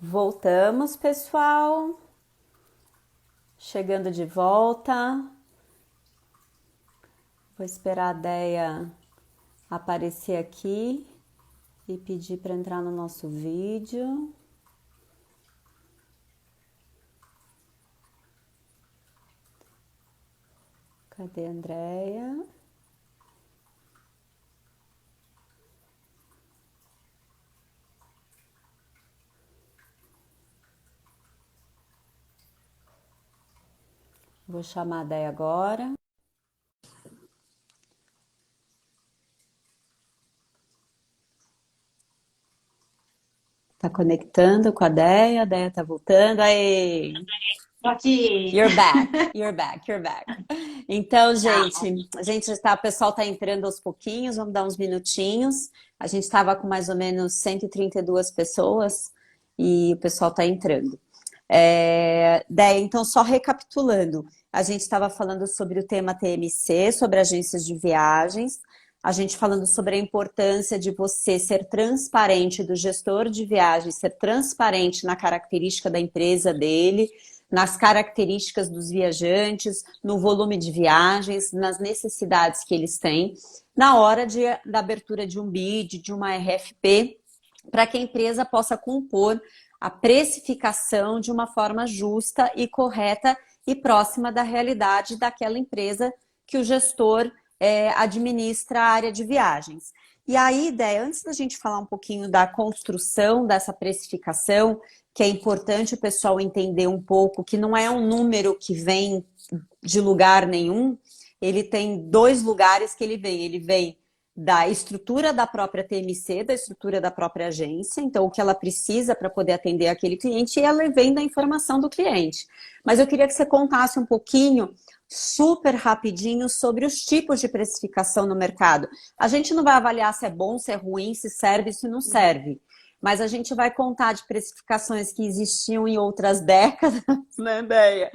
Voltamos, pessoal. Chegando de volta. Vou esperar a Deia aparecer aqui e pedir para entrar no nosso vídeo. Cadê a Andréia? Vou chamar a Deia agora. Tá conectando com a Deia tá voltando. Aí, Aqui. you're back, you're back, you're back. Então, gente, o pessoal tá entrando aos pouquinhos, vamos dar uns minutinhos. A gente estava com mais ou menos 132 pessoas e o pessoal tá entrando. Deia, então, só recapitulando, a gente estava falando sobre o tema TMC, sobre agências de viagens, a gente falando sobre a importância de você ser transparente, do gestor de viagens, ser transparente na característica da empresa dele, nas características dos viajantes, no volume de viagens, nas necessidades que eles têm, na hora da abertura de um BID, de uma RFP, para que a empresa possa compor a precificação de uma forma justa e correta e próxima da realidade daquela empresa que o gestor administra a área de viagens. E aí, Déia, antes da gente falar um pouquinho da construção dessa precificação, que é importante o pessoal entender um pouco que não é um número que vem de lugar nenhum, ele tem dois lugares que ele vem da estrutura da própria TMC, da estrutura da própria agência, então o que ela precisa para poder atender aquele cliente, e ela vem da informação do cliente. Mas eu queria que você contasse um pouquinho, super rapidinho, sobre os tipos de precificação no mercado. A gente não vai avaliar se é bom, se é ruim, se serve, se não serve. Mas a gente vai contar de precificações que existiam em outras décadas, né, Déia?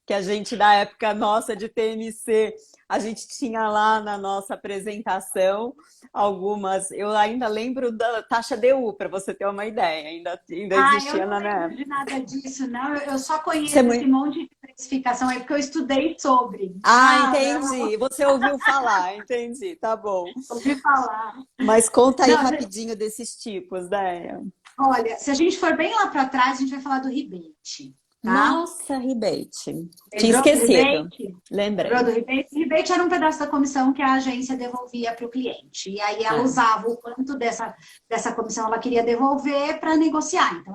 Que a gente, da época nossa de TMC, a gente tinha lá na nossa apresentação algumas. Eu ainda lembro da taxa DU, para você ter uma ideia, ainda Eu existia não na minha lembro época. de nada disso, não. Eu só Você é conheço esse muito... monte de precificação aí porque eu estudei sobre. Ah, Não, entendi. Você ouviu falar, entendi, tá bom. ouvi falar. Mas conta aí Não, rapidinho desses tipos, Déia. olha, se a gente for bem lá para trás, a gente vai falar do rebate, tá? Nossa, rebate. Tinha Lembrou do esquecido. rebate? Lembrou Lembrei. do rebate? O rebate era um pedaço da comissão que a agência devolvia para o cliente. E aí ela Ah, usava o quanto dessa comissão ela queria devolver para negociar. Então,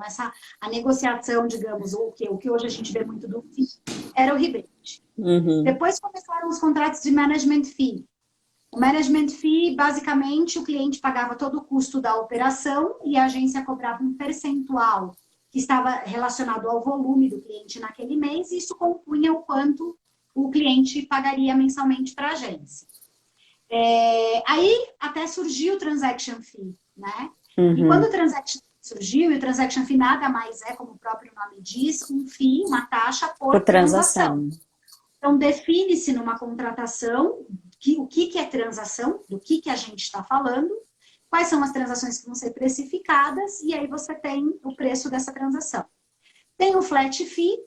a negociação, digamos, o que hoje a gente vê muito do FII, era o rebate. uhum. Depois começaram os contratos de management fee. O management fee, basicamente, o cliente pagava todo o custo da operação e a agência cobrava um percentual que estava relacionado ao volume do cliente naquele mês, e isso compunha o quanto o cliente pagaria mensalmente para a agência. Aí até surgiu o transaction fee, né? E quando Uhum. o transaction fee surgiu, e o transaction fee nada mais é, como o próprio nome diz, um fee, uma taxa Por por transação. transação. Então, define-se numa contratação o que é transação, do que a gente está falando, quais são as transações que vão ser precificadas, e aí você tem o preço dessa transação. Tem o flat fee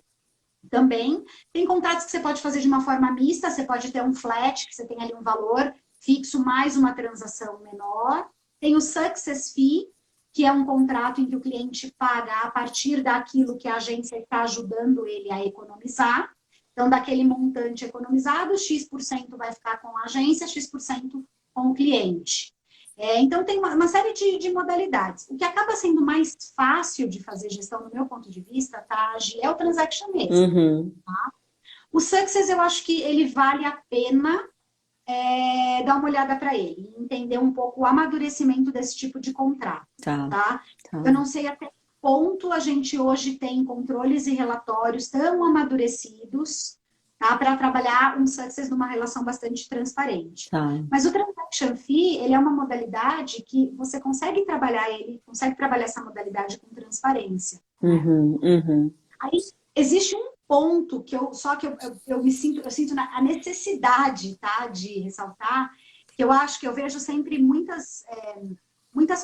também, tem contratos que você pode fazer de uma forma mista, você pode ter um flat, que você tem ali um valor fixo mais uma transação menor. Tem o success fee, que é um contrato em que o cliente paga a partir daquilo que a agência está ajudando ele a economizar. Então, daquele montante economizado, X% vai ficar com a agência, X% com o cliente. Então, tem uma série de modalidades. O que acaba sendo mais fácil de fazer gestão, do meu ponto de vista, tá, Gi, é o transaction mesmo. Uhum. O Success, eu acho que ele vale a pena dar uma olhada para ele, entender um pouco o amadurecimento desse tipo de contrato, Tá, tá? tá. Eu não sei até que ponto a gente hoje tem controles e relatórios tão amadurecidos, tá? Para trabalhar um Success numa relação bastante transparente. Tá. Mas o Transaction Fee, ele é uma modalidade que você consegue trabalhar essa modalidade com transparência, né? Uhum, uhum. Aí existe um ponto que eu sinto a necessidade, tá, de ressaltar, que eu acho que eu vejo sempre muitas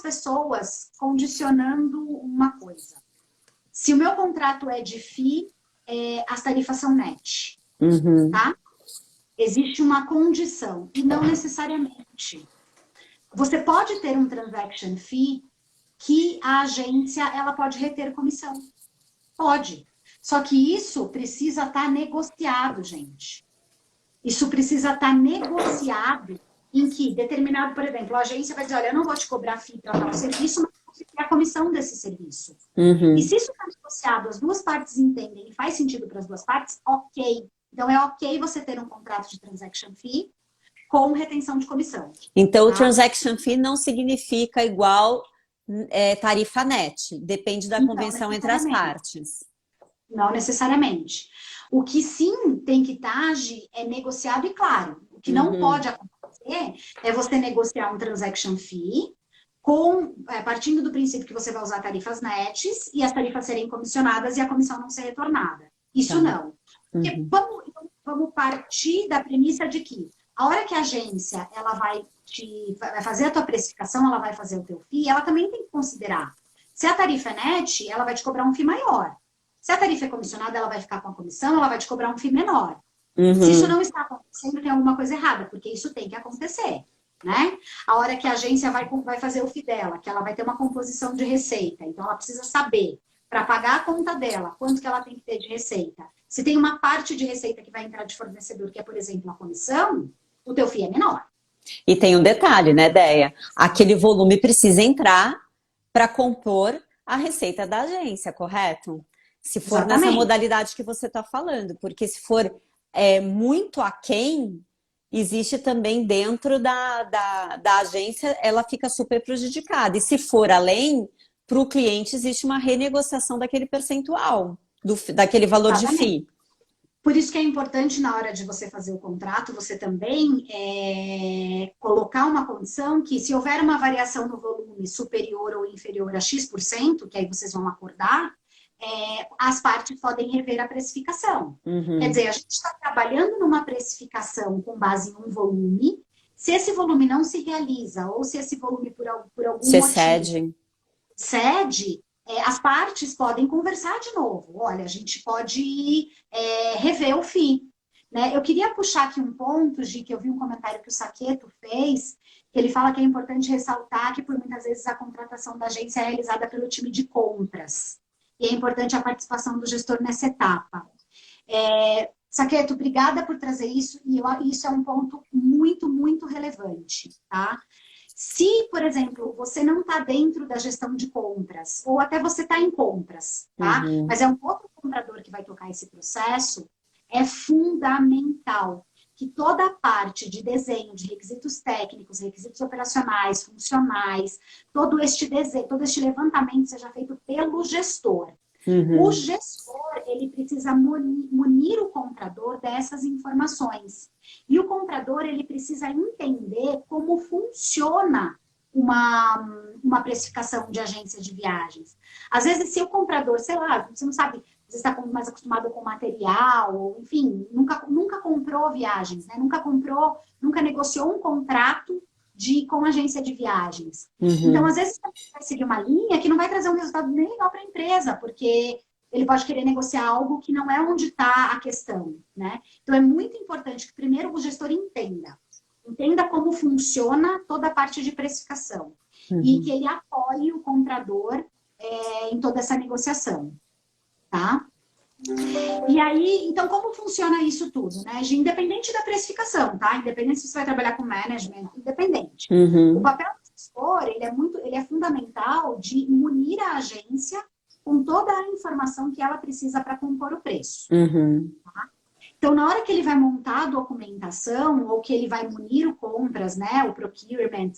pessoas condicionando uma coisa. Se o meu contrato é de FII, as tarifas são net, Uhum. tá? Existe uma condição, e não necessariamente. Você pode ter um transaction fee que a agência ela pode reter comissão. Pode. Só que isso precisa estar negociado, gente. Isso precisa estar negociado em que determinado, por exemplo, a agência vai dizer, olha, eu não vou te cobrar FII para tal serviço, mas você quer a comissão desse serviço. Uhum. E se isso está negociado, as duas partes entendem e faz sentido para as duas partes, ok. Então, é ok você ter um contrato de transaction fee com retenção de comissão. Então, o Tá? transaction fee não significa igual tarifa net. Depende da convenção entre as partes. Não necessariamente. O que sim tem que estar é negociado e claro. O que não pode acontecer é você negociar um transaction fee partindo do princípio que você vai usar tarifas nets e as tarifas serem comissionadas e a comissão não ser retornada. Isso não. Porque vamos partir da premissa de que a hora que a agência ela vai fazer a tua precificação, ela vai fazer o teu FII, ela também tem que considerar. Se a tarifa é net, ela vai te cobrar um FII maior. Se a tarifa é comissionada, ela vai ficar com a comissão, ela vai te cobrar um FII menor. Se isso não está acontecendo, tem alguma coisa errada, porque isso tem que acontecer, né? A hora que a agência vai fazer o FII dela, que ela vai ter uma composição de receita, então ela precisa saber, para pagar a conta dela, quanto que ela tem que ter de receita. Se tem uma parte de receita que vai entrar de fornecedor, que é, por exemplo, a comissão, o teu FII é menor. E tem um detalhe, né, Déia? Aquele volume precisa entrar para compor a receita da agência, correto? Se for Exatamente. nessa modalidade que você está falando, porque se for muito aquém, existe também dentro da agência, ela fica super prejudicada. E se for além, para o cliente existe uma renegociação daquele percentual, daquele valor de FII. Por isso que é importante, na hora de você fazer o contrato, você também colocar uma condição que, se houver uma variação no volume superior ou inferior a X%, que aí vocês vão acordar, as partes podem rever a precificação. Quer dizer, a gente está trabalhando numa precificação com base em um volume. Se esse volume não se realiza, ou se esse volume, por algum motivo, cede, as partes podem conversar de novo. Olha, a gente pode rever o FII. Né? Eu queria puxar aqui um ponto, Gi, que eu vi um comentário que o Saqueto fez, que ele fala que é importante ressaltar que, por muitas vezes, a contratação da agência é realizada pelo time de compras. E é importante a participação do gestor nessa etapa. Saqueto, obrigada por trazer isso, e isso é um ponto muito, muito relevante, tá? Se, por exemplo, você não está dentro da gestão de compras, ou até você está em compras, tá? Mas é um outro comprador que vai tocar esse processo, é fundamental que toda a parte de desenho de requisitos técnicos, requisitos operacionais, funcionais, todo este desenho, todo este levantamento seja feito pelo gestor. O gestor, ele precisa munir o comprador dessas informações. E o comprador, ele precisa entender como funciona uma precificação de agência de viagens. Às vezes, se o comprador, sei lá, você não sabe, você está mais acostumado com material, ou, enfim, nunca comprou viagens, né? Nunca negociou um contrato com agência de viagens. Então, às vezes, você vai seguir uma linha que não vai trazer um resultado nem legal para a empresa, porque ele pode querer negociar algo que não é onde está a questão, né? Então, é muito importante que, primeiro, o gestor entenda como funciona toda a parte de precificação e que ele apoie o comprador em toda essa negociação, tá? E aí, então, como funciona isso tudo, né? Independente da precificação, tá? Independente se você vai trabalhar com management, independente. O papel do gestor, ele é fundamental de munir a agência com toda a informação que ela precisa para compor o preço. Tá? Então, na hora que ele vai montar a documentação, ou que ele vai munir o compras, né? O procurement,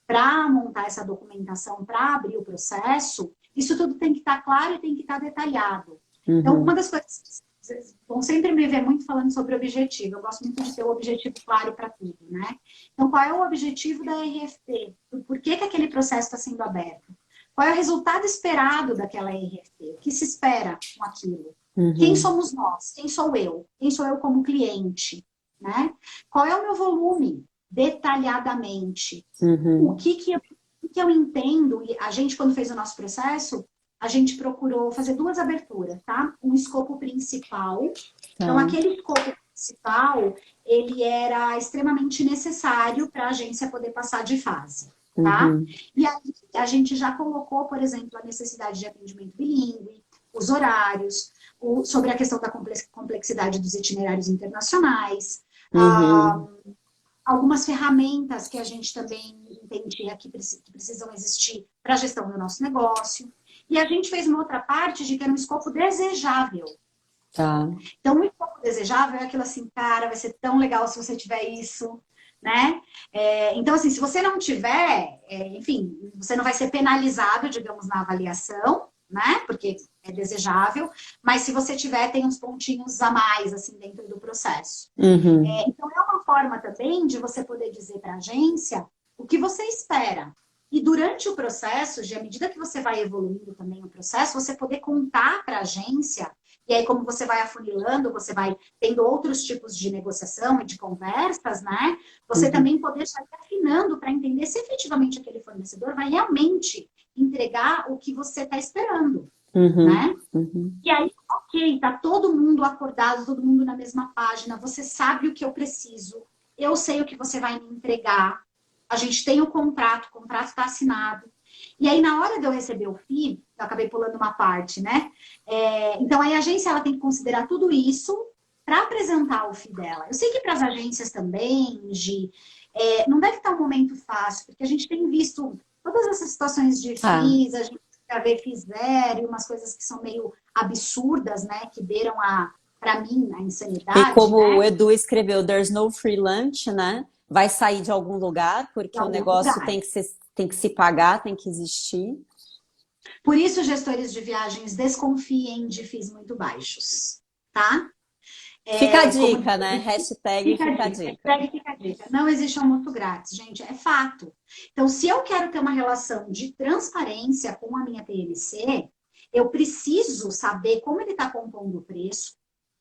para montar essa documentação, para abrir o processo, isso tudo tem que estar claro e tem que estar detalhado. Então, uma das coisas, vocês vão sempre me ver muito falando sobre objetivo. Eu gosto muito de ter o objetivo claro para tudo, né? Então, qual é o objetivo da RFP? Por que aquele processo está sendo aberto? Qual é o resultado esperado daquela RFP? O que se espera com aquilo? Quem somos nós? Quem sou eu? Quem sou eu como cliente? Né? Qual é o meu volume? Detalhadamente. O que eu entendo? E a gente, quando fez o nosso processo, a gente procurou fazer 2 aberturas, tá? Um escopo principal. Então, Tá. aquele escopo principal, ele era extremamente necessário para a agência poder passar de fase, tá? Uhum. E aí a gente já colocou, por exemplo, a necessidade de atendimento bilíngue, os horários, sobre a questão da complexidade dos itinerários internacionais, Uhum. algumas ferramentas que a gente também entendia que precisam existir para a gestão do nosso negócio. E a gente fez uma outra parte de que era um escopo desejável. Tá. Então, o escopo desejável é aquilo assim, cara, vai ser tão legal se você tiver isso, né? Então, assim, se você não tiver, enfim, você não vai ser penalizado, digamos, na avaliação, né? Porque é desejável, mas se você tiver, tem uns pontinhos a mais, assim, dentro do processo. Uhum. Então, é uma forma também de você poder dizer para a agência o que você espera. E durante o processo, à medida que você vai evoluindo também o processo, você poder contar para a agência, e aí como você vai afunilando, você vai tendo outros tipos de negociação e de conversas, né? Você Uhum. também poder estar afinando para entender se efetivamente aquele fornecedor vai realmente entregar o que você está esperando, Uhum. né? Uhum. E aí, ok, tá todo mundo acordado, todo mundo na mesma página, você sabe o que eu preciso, eu sei o que você vai me entregar, a gente tem o contrato está assinado. E aí, na hora de eu receber o FII, eu acabei pulando uma parte, né? Então, aí a agência ela tem que considerar tudo isso para apresentar o FII dela. Eu sei que para as agências também, não deve estar um momento fácil, porque a gente tem visto todas essas situações de Ah. FIIs, a gente a ver fizer e umas coisas que são meio absurdas, né? Que beiram para mim, a E insanidade, como o né? Edu escreveu, there's no free lunch, né? Vai sair de algum lugar, Em porque o algum negócio lugar. tem que se pagar, tem que existir. Por isso, gestores de viagens desconfiem de FIIs muito baixos, tá? Fica a Como dica, né? Hashtag fica a fica a dica, dica. fica a dica. Não existe almoço grátis, gente, é fato. Então, se eu quero ter uma relação de transparência com a minha TLC, eu preciso saber como ele está compondo o preço,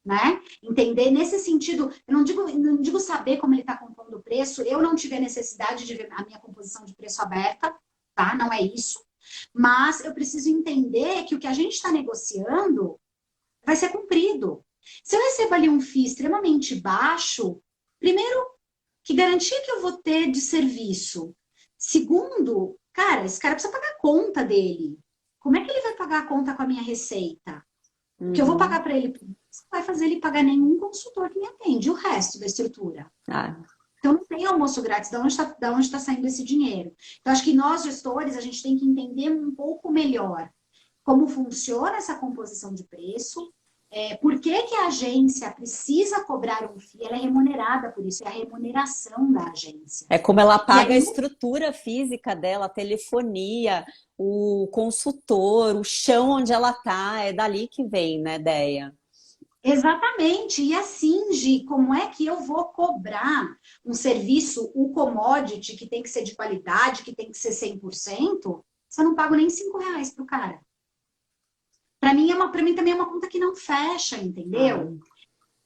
né? Entender nesse sentido, eu não digo saber como ele está compondo o preço, eu não tive a necessidade de ver a minha composição de preço aberta, tá? Não é isso. Mas eu preciso entender que o que a gente está negociando vai ser cumprido. Se eu recebo ali um FII extremamente baixo, primeiro, que garantia que eu vou ter de serviço? Segundo, cara, esse cara precisa pagar a conta dele. Como é que ele vai pagar a conta com a minha receita? O que eu vou pagar Uhum. para ele não vai fazer ele pagar nenhum consultor que me atende, o resto da estrutura. Ah, Então, não tem almoço grátis. Da onde está saindo esse dinheiro? Então, acho que nós, gestores, a gente tem que entender um pouco melhor como funciona essa composição de preço, por que a agência precisa cobrar um FII, ela é remunerada por isso, é a remuneração da agência. é como ela E paga a aí, estrutura física dela, a telefonia, o consultor, o chão onde ela tá, é dali que vem, né, Deia? exatamente, e assim, Gi, como é que eu vou cobrar um serviço, o commodity, que tem que ser de qualidade, que tem que ser 100%, se eu não pago nem R$ 5 pro cara? Para mim também é uma conta que não fecha, Ah, entendeu?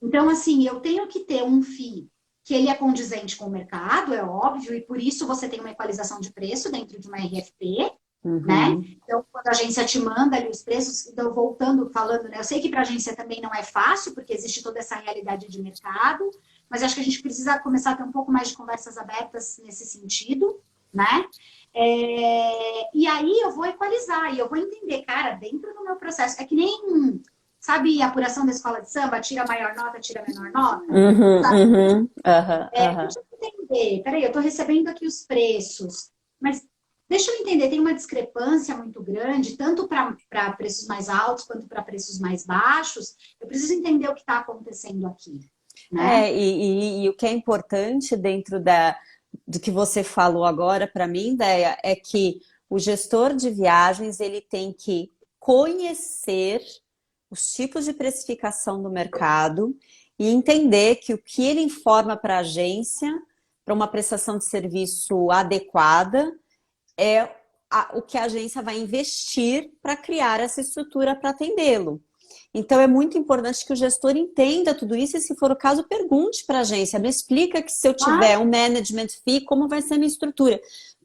Então, assim, eu tenho que ter um FII que ele é condizente com o mercado, é óbvio, e por isso você tem uma equalização de preço dentro de uma RFP, né? uhum. Então, quando a agência te manda ali os preços, então, voltando, falando, né? Eu sei que para a agência também não é fácil, porque existe toda essa realidade de mercado, mas acho que a gente precisa começar a ter um pouco mais de conversas abertas nesse sentido, né? E aí eu vou equalizar, e eu vou entender, cara, dentro do meu processo, é que nem, sabe, apuração da escola de samba, tira a maior nota, tira a menor nota, Uhum, sabe? uhum, aham, aham. Deixa eu entender, peraí, eu estou recebendo aqui os preços, mas deixa eu entender, tem uma discrepância muito grande, tanto para preços mais altos quanto para preços mais baixos, eu preciso entender o que está acontecendo aqui, né? E o que é importante dentro do que você falou agora para mim, Déia, é que o gestor de viagens ele tem que conhecer os tipos de precificação do mercado e entender que o que ele informa para a agência, para uma prestação de serviço adequada, é o que a agência vai investir para criar essa estrutura para atendê-lo. Então, é muito importante que o gestor entenda tudo isso e, se for o caso, pergunte para a agência. Me explica que se eu tiver Claro, um management fee, como vai ser a minha estrutura?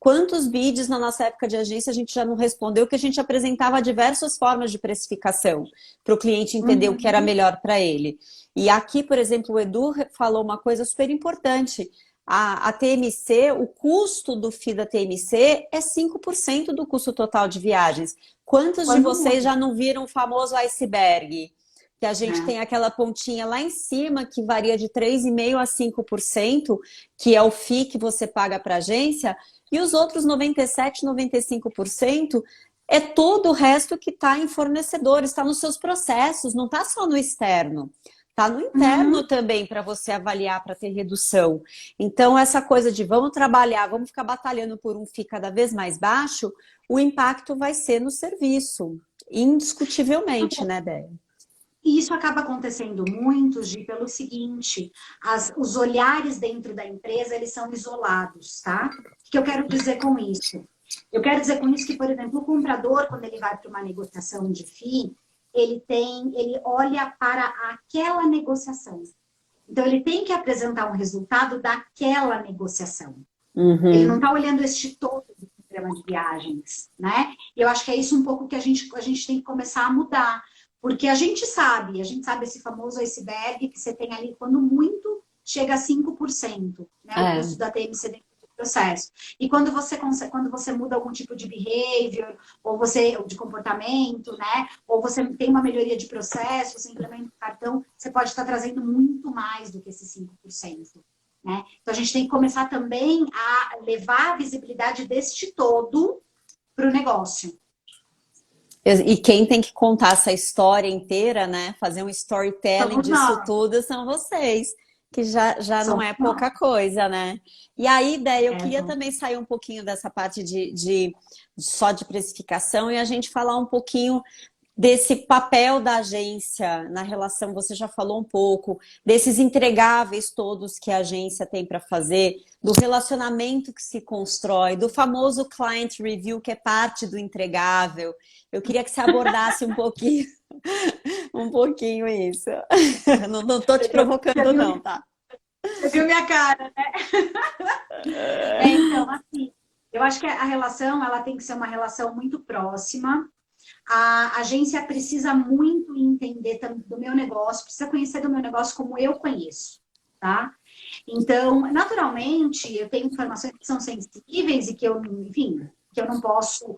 quantos bids na nossa época de agência a gente já não respondeu, que a gente apresentava diversas formas de precificação para o cliente entender o que era melhor para ele. E aqui, por exemplo, o Edu falou uma coisa super importante. A TMC, o custo do FII da TMC é 5% do custo total de viagens. Quantos de vocês já não viram o famoso iceberg? Que a gente tem aquela pontinha lá em cima que varia de 3,5% a 5%, que é o FII que você paga para a agência, e os outros 97%, 95% é todo o resto que está em fornecedores, está nos seus processos, não está só no externo. Está no interno também para você avaliar, para ter redução. Então, essa coisa de vamos trabalhar, vamos ficar batalhando por um FII cada vez mais baixo, o impacto vai ser no serviço, indiscutivelmente, né, Déia? E isso acaba acontecendo muito, Gi, pelo seguinte, os olhares dentro da empresa, eles são isolados, tá? O que eu quero dizer com isso? Eu quero dizer com isso que, por exemplo, o comprador, quando ele vai para uma negociação de FII, ele olha para aquela negociação. Então, ele tem que apresentar um resultado daquela negociação. Ele não está olhando este todo do programa de viagens, né? E eu acho que é isso um pouco que a gente tem que começar a mudar. Porque a gente sabe esse famoso iceberg que você tem ali, quando muito, chega a 5%, né? O custo da TMC dentro do processo. E quando você muda algum tipo de behavior, ou de comportamento, né? Ou você tem uma melhoria de processo, você implementa o cartão, você pode estar trazendo muito mais do que esse 5%. Né? Então a gente tem que começar também a levar a visibilidade deste todo para o negócio. E quem tem que contar essa história inteira, né? Fazer um storytelling disso tudo são vocês, que já não é pouca coisa, né? E aí, Déia, eu queria também sair um pouquinho dessa parte só de precificação e a gente falar um pouquinho desse papel da agência na relação, você já falou um pouco, desses entregáveis todos que a agência tem para fazer, do relacionamento que se constrói, do famoso client review, que é parte do entregável. Eu queria que você abordasse um pouquinho isso. Não tô te provocando não, tá? Você viu minha cara, né? Então, assim, eu acho que a relação, ela tem que ser uma relação muito próxima. A agência precisa muito entender do meu negócio, precisa conhecer do meu negócio como eu conheço, tá? Então, naturalmente, eu tenho informações que são sensíveis e que eu, enfim, que eu não posso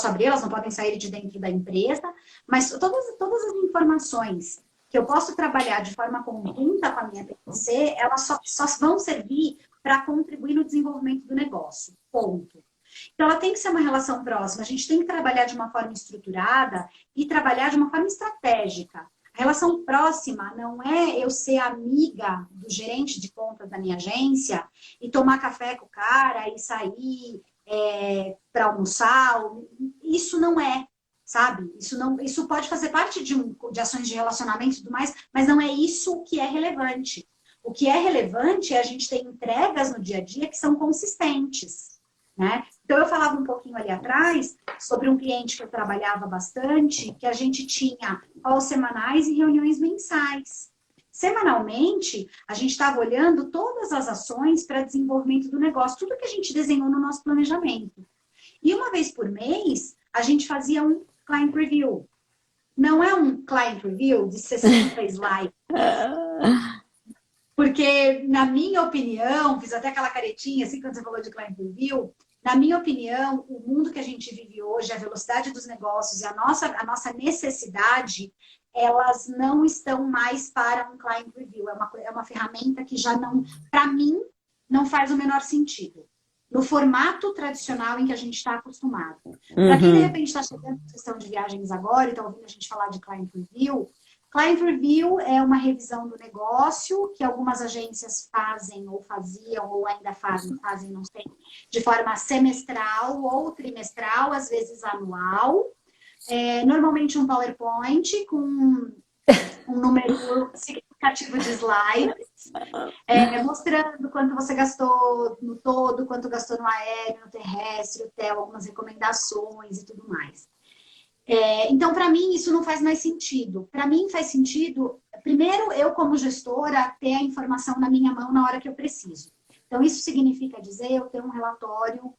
abrir, elas não podem sair de dentro da empresa, mas todas as informações que eu posso trabalhar de forma conjunta com a minha TCC, elas só vão servir para contribuir no desenvolvimento do negócio, ponto. Então, ela tem que ser uma relação próxima. A gente tem que trabalhar de uma forma estruturada e trabalhar de uma forma estratégica. A relação próxima não é eu ser amiga do gerente de conta da minha agência e tomar café com o cara e sair para almoçar. Isso não é, sabe? Isso pode fazer parte de ações de relacionamento e tudo mais, mas não é isso que é relevante. O que é relevante é a gente ter entregas no dia a dia que são consistentes. Né? Então, eu falava um pouquinho ali atrás sobre um cliente que eu trabalhava bastante, que a gente tinha calls semanais e reuniões mensais. Semanalmente, a gente estava olhando todas as ações para desenvolvimento do negócio, tudo que a gente desenhou no nosso planejamento. E uma vez por mês, a gente fazia um client review. Não é um client review de 60 slides. Porque, na minha opinião, fiz até aquela caretinha, assim, quando você falou de client review, na minha opinião, o mundo que a gente vive hoje, a velocidade dos negócios e a nossa necessidade, elas não estão mais para um client review. É uma ferramenta que já não, para mim, não faz o menor sentido. No formato tradicional em que a gente está acostumado. Para quem, de repente, está chegando na questão de viagens agora e está ouvindo a gente falar de client review, client review é uma revisão do negócio que algumas agências fazem ou faziam ou ainda fazem, não sei, de forma semestral ou trimestral, às vezes anual. Normalmente um PowerPoint com um número significativo de slides, mostrando quanto você gastou no todo, quanto gastou no aéreo, no terrestre, hotel, algumas recomendações e tudo mais. Então, para mim, isso não faz mais sentido. Para mim, faz sentido, primeiro, eu como gestora, ter a informação na minha mão na hora que eu preciso. Então, isso significa dizer eu ter um relatório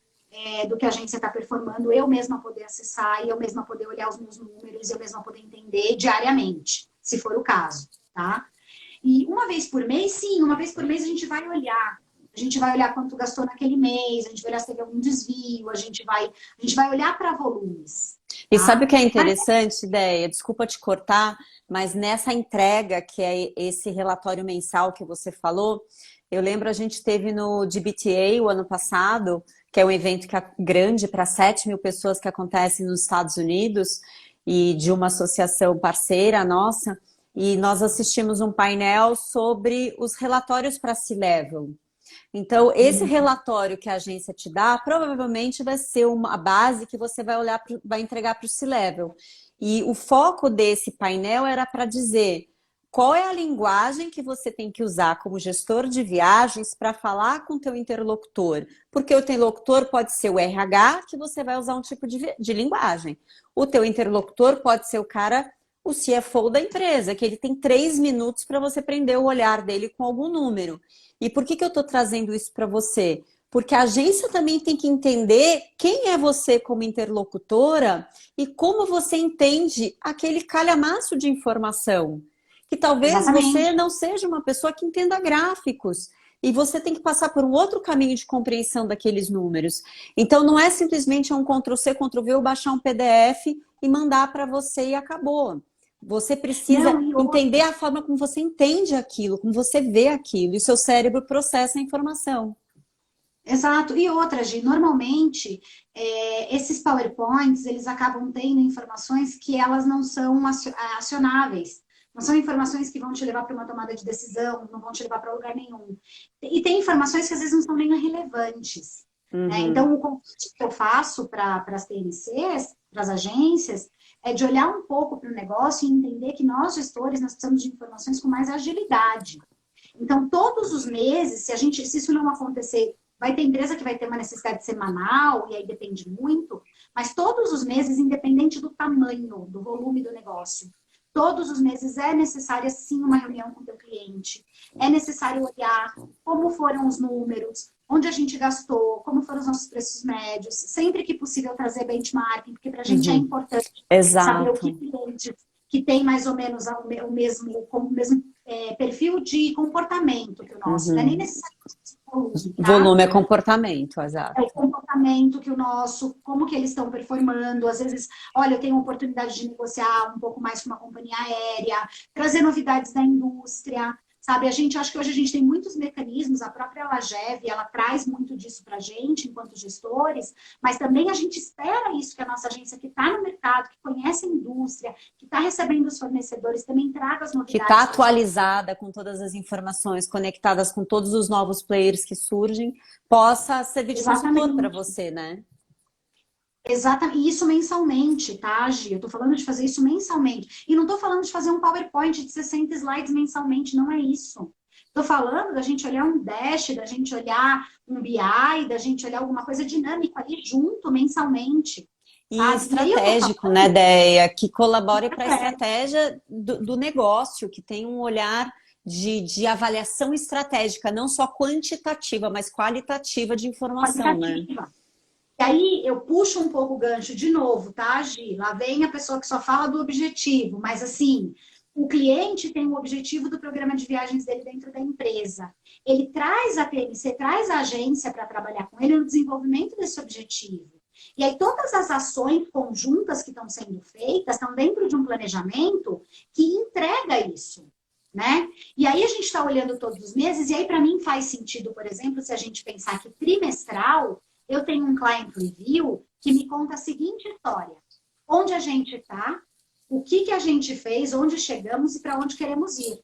do que a agência está performando, eu mesma poder acessar e eu mesma poder olhar os meus números, eu mesma poder entender diariamente, se for o caso, tá? E uma vez por mês, sim, uma vez por mês a gente vai olhar. A gente vai olhar quanto gastou naquele mês, a gente vai olhar se teve algum desvio, a gente vai olhar para volumes. E Tá? sabe o que é interessante, ideia? Desculpa te cortar, mas nessa entrega, que é esse relatório mensal que você falou, eu lembro a gente teve no DBTA o ano passado, que é um evento grande para 7 mil pessoas que acontece nos Estados Unidos, e de uma associação parceira nossa, e nós assistimos um painel sobre os relatórios para C-Level. Então, esse relatório que a agência te dá, provavelmente vai ser uma base que você vai olhar, vai entregar para o C-Level. E o foco desse painel era para dizer qual é a linguagem que você tem que usar como gestor de viagens para falar com o teu interlocutor. Porque o teu interlocutor pode ser o RH, que você vai usar um tipo de linguagem. O teu interlocutor pode ser o CFO da empresa, que ele tem 3 minutos para você prender o olhar dele com algum número. E por que eu estou trazendo isso para você? Porque a agência também tem que entender quem é você como interlocutora e como você entende aquele calhamaço de informação. Que talvez você Exatamente. não seja uma pessoa que entenda gráficos. E você tem que passar por um outro caminho de compreensão daqueles números. Então, não é simplesmente um Ctrl+C, Ctrl+V, ou baixar um PDF e mandar para você e acabou. Você precisa Não, e entender a forma como você entende aquilo, como você vê aquilo, e seu cérebro processa a informação. exato. E outra, Gi, normalmente, esses PowerPoints, eles acabam tendo informações que elas não são acionáveis. Não são informações que vão te levar para uma tomada de decisão, não vão te levar para lugar nenhum. E tem informações que às vezes não são nem relevantes. Né? Então, o convite que eu faço para as TNCs, para as agências, é de olhar um pouco para o negócio e entender que nós, gestores, nós precisamos de informações com mais agilidade. Então, todos os meses, se isso não acontecer, vai ter empresa que vai ter uma necessidade semanal, e aí depende muito, mas todos os meses, independente do tamanho, do volume do negócio, todos os meses é necessária sim uma reunião com o teu cliente. É necessário olhar como foram os números, onde a gente gastou, como foram os nossos preços médios, sempre que possível trazer benchmarking, porque para a gente é importante saber o que Exato. clientes que tem mais ou menos o mesmo perfil de comportamento que o nosso, não é nem necessariamente volume, tá? Volume é comportamento, É o exato. comportamento que o nosso, como que eles estão performando. Às vezes, olha, eu tenho a oportunidade de negociar um pouco mais com uma companhia aérea, trazer novidades da indústria, sabe? Acho que hoje a gente tem muitos mecanismos, a própria Lagev, ela traz muito disso para a gente, enquanto gestores, mas também a gente espera isso, que a nossa agência que está no mercado, que conhece a indústria, que está recebendo os fornecedores, também traga as Que está novidades. atualizada com todas as informações, conectadas com todos os novos players que surgem, possa servir de consultor para Exatamente. você, né? Exatamente, e isso mensalmente, tá, Gi? Eu tô falando de fazer isso mensalmente. E não tô falando de fazer um PowerPoint de 60 slides mensalmente, não é isso. Tô falando da gente olhar um dash, da gente olhar um BI, da gente olhar alguma coisa dinâmica ali junto mensalmente, E sabe? E aí eu tô estratégico, né, falando ideia que colabore para a é, estratégia do negócio, que tem um olhar de avaliação estratégica, não só quantitativa, mas qualitativa de informação, né? qualitativa. E aí eu puxo um pouco o gancho de novo, tá, Gi? Lá vem a pessoa que só fala do objetivo, mas assim, o cliente tem o objetivo do programa de viagens dele dentro da empresa. Ele traz a TNC, traz a agência para trabalhar com ele no desenvolvimento desse objetivo. E aí todas as ações conjuntas que estão sendo feitas estão dentro de um planejamento que entrega isso. Né? E aí a gente está olhando todos os meses, e aí para mim faz sentido, por exemplo, se a gente pensar que trimestral eu tenho um client review que me conta a seguinte história: onde a gente está, o que a gente fez, onde chegamos e para onde queremos ir.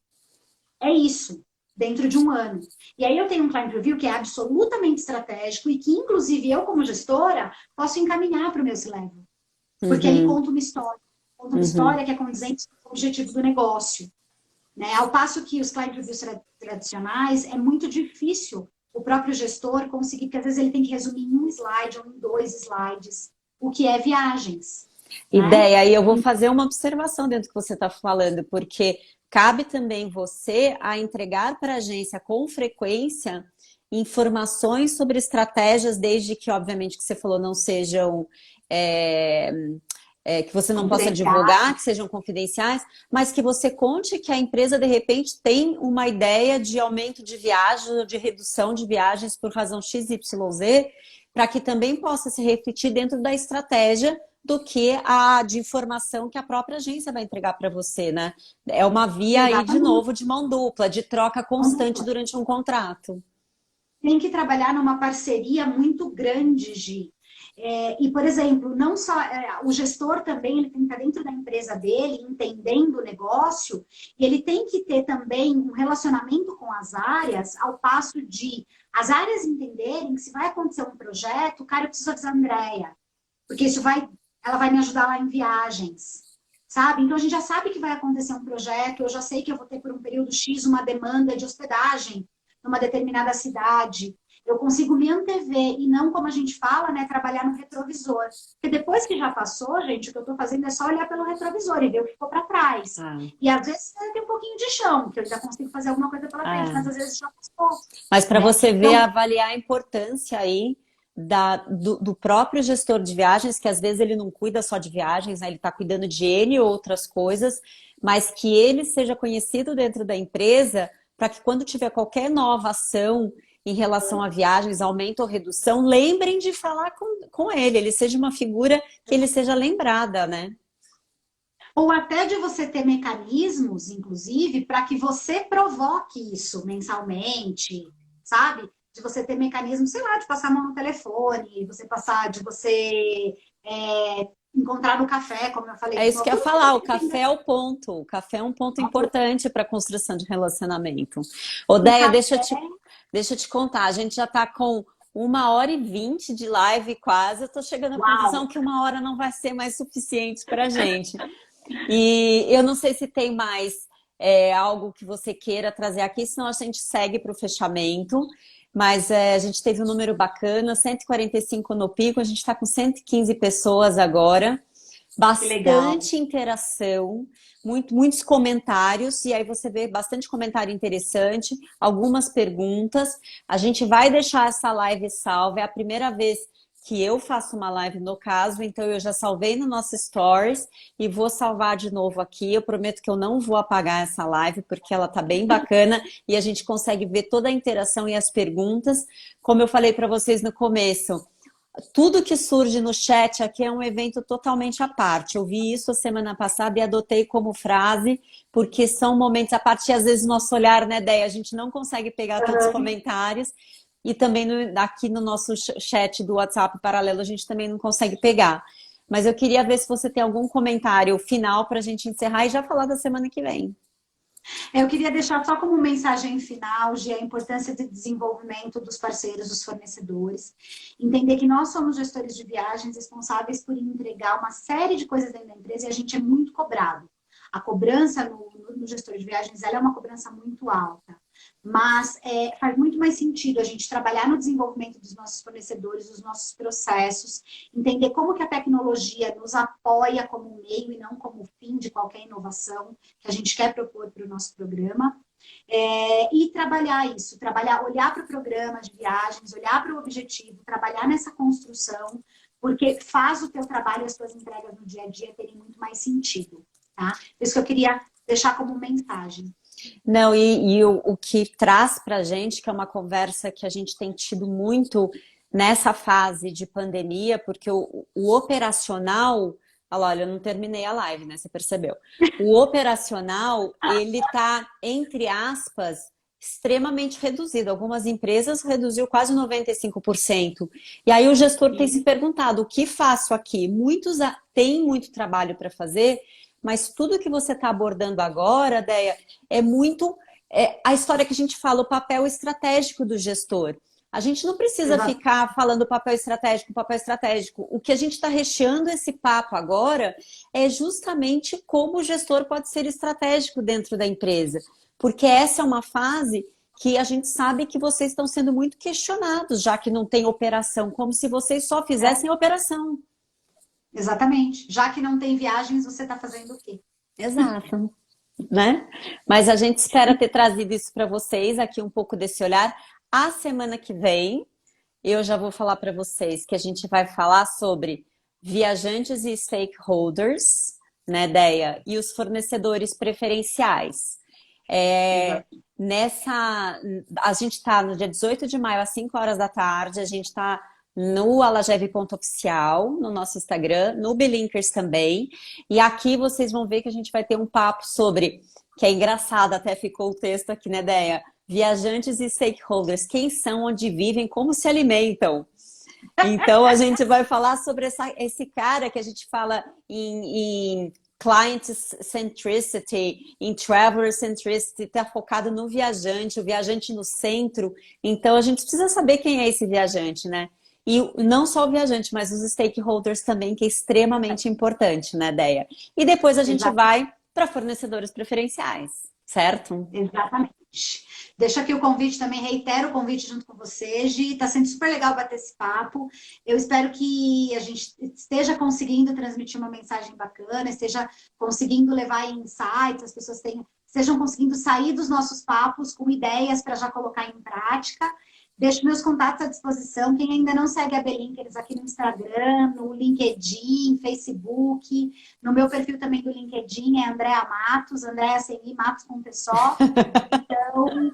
É isso, dentro de um ano. E aí eu tenho um client review que é absolutamente estratégico e que, inclusive, eu, como gestora, posso encaminhar para o meu C-Level. Porque ele Uhum, conta uma uhum. história que é condizente com o objetivo do negócio. Né? Ao passo que os client reviews tradicionais é muito difícil o próprio gestor conseguir, porque às vezes ele tem que resumir em um slide ou em 2 slides o que é viagens. Né? Ideia, aí eu vou fazer uma observação dentro do que você está falando, porque cabe também você a entregar para a agência com frequência informações sobre estratégias, desde que, obviamente, que você falou, não sejam... que você não possa divulgar, que sejam confidenciais, mas que você conte que a empresa, de repente, tem uma ideia de aumento de viagens ou de redução de viagens por razão XYZ, para que também possa se refletir dentro da estratégia do que a de informação que a própria agência vai entregar para você, né? É uma via aí, de novo, de mão dupla, de troca constante durante um contrato. Tem que trabalhar numa parceria muito grande, Gi. E, por exemplo, não só o gestor também, ele tem que estar dentro da empresa dele, entendendo o negócio, e ele tem que ter também um relacionamento com as áreas, ao passo de as áreas entenderem que se vai acontecer um projeto, cara, eu preciso avisar a Andrea, porque ela vai me ajudar lá em viagens, sabe? Então a gente já sabe que vai acontecer um projeto, eu já sei que eu vou ter por um período X uma demanda de hospedagem numa determinada cidade. Eu consigo me antever e não, como a gente fala, né, trabalhar no retrovisor. Porque depois que já passou, gente, o que eu estou fazendo é só olhar pelo retrovisor e ver o que ficou para trás. E às vezes tem um pouquinho de chão, que eu ainda consigo fazer alguma coisa pela frente, mas às vezes já passou. Mas para você ver, avaliar a importância aí do próprio gestor de viagens, que às vezes ele não cuida só de viagens, né? Ele está cuidando de N outras coisas, mas que ele seja conhecido dentro da empresa para que quando tiver qualquer nova ação em relação a viagens, aumento ou redução, lembrem de falar com ele seja uma figura que ele seja lembrada, né? Ou até de você ter mecanismos, inclusive, para que você provoque isso mensalmente, sabe? De você ter mecanismos, sei lá, de passar a mão no telefone, de você encontrar no café, como eu falei. É isso que eu ia falar, o café é o ponto. O café é um ponto importante para a construção de relacionamento. Odeia, deixa eu te contar, a gente já está com 1h20 de live quase, eu estou chegando à conclusão que 1 hora não vai ser mais suficiente para a gente. E eu não sei se tem mais algo que você queira trazer aqui, senão a gente segue para o fechamento. Mas a gente teve um número bacana, 145 no pico, a gente está com 115 pessoas agora. Bastante interação, muitos comentários, e aí você vê bastante comentário interessante, algumas perguntas. A gente vai deixar essa live salva, é a primeira vez que eu faço uma live no caso, então eu já salvei no nosso Stories e vou salvar de novo aqui. Eu prometo que eu não vou apagar essa live, porque ela tá bem bacana e a gente consegue ver toda a interação e as perguntas. Como eu falei para vocês no começo, tudo que surge no chat aqui é um evento totalmente à parte. Eu vi isso a semana passada e adotei como frase, porque são momentos à parte e às vezes nosso olhar, né, Déia? A gente não consegue pegar todos os comentários. E também aqui no nosso chat do WhatsApp paralelo a gente também não consegue pegar. Mas eu queria ver se você tem algum comentário final para a gente encerrar e já falar da semana que vem. Eu queria deixar só como mensagem final, Gi, a importância de desenvolvimento dos parceiros, dos fornecedores. Entender que nós somos gestores de viagens responsáveis por entregar uma série de coisas dentro da empresa e a gente é muito cobrado. A cobrança no gestor de viagens ela é uma cobrança muito alta. Mas faz muito mais sentido a gente trabalhar no desenvolvimento dos nossos fornecedores, dos nossos processos, entender como que a tecnologia nos apoia como meio e não como fim de qualquer inovação que a gente quer propor para o nosso programa. E trabalhar isso, olhar para o programa de viagens, olhar para o objetivo, trabalhar nessa construção, porque faz o teu trabalho e as tuas entregas no dia a dia terem muito mais sentido. Tá? Isso que eu queria deixar como mensagem. Não, e o que traz para a gente, que é uma conversa que a gente tem tido muito nessa fase de pandemia, porque o operacional, olha, eu não terminei a live, né? Você percebeu? O operacional, ele está, entre aspas, extremamente reduzido. Algumas empresas reduziu quase 95%. E aí o gestor tem se perguntado, o que faço aqui? Muitos têm muito trabalho para fazer, mas tudo que você está abordando agora, Déia, é muito a história que a gente fala, o papel estratégico do gestor. A gente não precisa ficar falando papel estratégico, papel estratégico. O que a gente está recheando esse papo agora é justamente como o gestor pode ser estratégico dentro da empresa. Porque essa é uma fase que a gente sabe que vocês estão sendo muito questionados, já que não tem operação, como se vocês só fizessem operação. Exatamente. Já que não tem viagens, você está fazendo o quê? Exato. Né? Mas a gente espera ter trazido isso para vocês, aqui um pouco desse olhar. A semana que vem, eu já vou falar para vocês que a gente vai falar sobre viajantes e stakeholders, né, Deia? E os fornecedores preferenciais. É, Exato. a gente está no dia 18 de maio, às 5 horas da tarde, a gente está no alageve.oficial, no nosso Instagram, no Belinkers também. E aqui vocês vão ver que a gente vai ter um papo sobre, que é engraçado, até ficou o texto aqui, né, Deia? Viajantes e stakeholders, quem são, onde vivem, como se alimentam. Então, a gente vai falar sobre esse cara que a gente fala em client centricity, em traveler centricity, está focado no viajante, o viajante no centro. Então, a gente precisa saber quem é esse viajante, né? E não só o viajante, mas os stakeholders também, que é extremamente importante, né, Deia? E depois a gente Exato. vai para fornecedores preferenciais, certo? Exatamente. Deixa aqui o convite também, reitero o convite junto com você, Gi. Tá sendo super legal bater esse papo. Eu espero que a gente esteja conseguindo transmitir uma mensagem bacana, esteja conseguindo levar insights, as pessoas estejam conseguindo sair dos nossos papos com ideias para já colocar em prática. Deixo meus contatos à disposição. Quem ainda não segue a Belinkers aqui no Instagram, no LinkedIn, Facebook, no meu perfil também do LinkedIn é Andréa Matos, Andréa sem I, Matos com T só. Então,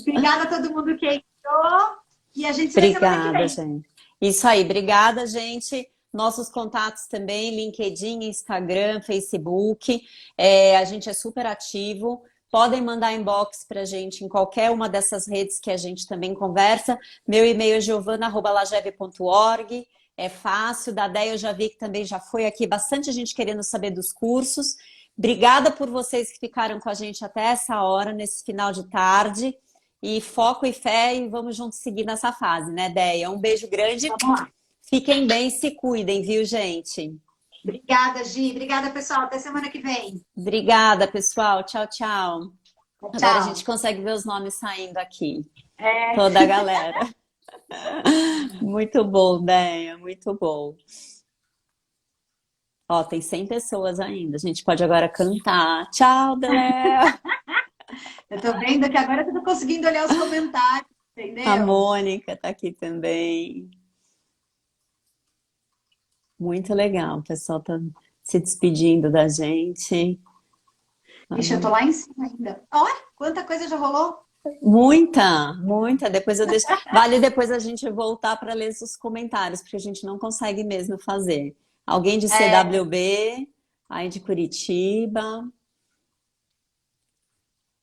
obrigada a todo mundo que entrou e a gente se vê semana que Obrigada, vem. gente. Isso aí, obrigada, gente. Nossos contatos também, LinkedIn, Instagram, Facebook. A gente é super ativo. Podem mandar inbox para a gente em qualquer uma dessas redes que a gente também conversa. Meu e-mail é giovana@lageve.org. É fácil. Da Déia eu já vi que também já foi aqui bastante gente querendo saber dos cursos. Obrigada por vocês que ficaram com a gente até essa hora, nesse final de tarde. E foco e fé e vamos juntos seguir nessa fase, né, Déia? Um beijo grande. Vamos lá. Fiquem bem, se cuidem, viu, gente? Obrigada, Gi. Obrigada, pessoal. Até semana que vem. Obrigada, pessoal. Tchau, tchau. Agora a gente Tchau. consegue ver os nomes saindo aqui. É, Toda a galera. Muito bom, Déia, muito bom. Ó, tem 100 pessoas ainda. A gente pode agora cantar. Tchau, Déia. eu tô vendo que agora eu tô conseguindo olhar os comentários, A entendeu? Mônica tá aqui também. Muito legal. O pessoal tá se despedindo da gente. Ixi, eu tô lá em cima ainda. Olha, quanta coisa já rolou. Muita, muita. Depois eu deixo. Vale depois a gente voltar para ler os comentários, porque a gente não consegue mesmo fazer. Alguém de É, CWB, aí de Curitiba,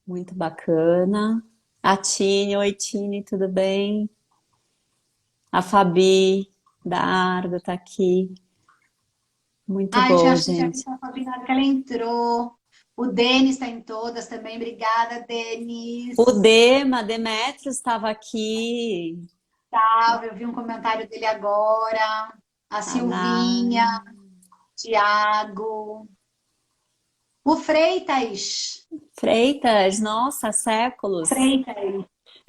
muito bacana. A Tine, oi Tine, tudo bem? A Fabi da Argo tá aqui. Muito ai, bom, acho que tinha gente. visto a Fabina que ela entrou. O Denis está em todas também. Obrigada, O Denis. Dema, Demetrios estava aqui. Eu vi um comentário dele agora. A A Nara. Silvinha, Tiago. O Freitas. Freitas, nossa, séculos. Freitas.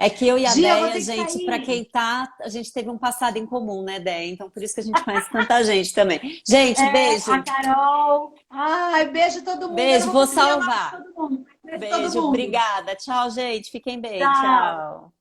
É que eu e a Gia, eu vou Déia, ter que gente, para sair. quem tá, a gente teve um passado em comum, né, Déia? Então por isso que a gente conhece tanta gente também. Gente, É, beijo. a Carol. Ai, beijo todo mundo. Eu não Beijo, vou vou conseguir ler o nome de salvar. todo mundo. Beijo todo Beijo, mundo. obrigada. Tchau, gente. Fiquem bem. Tchau. Tchau.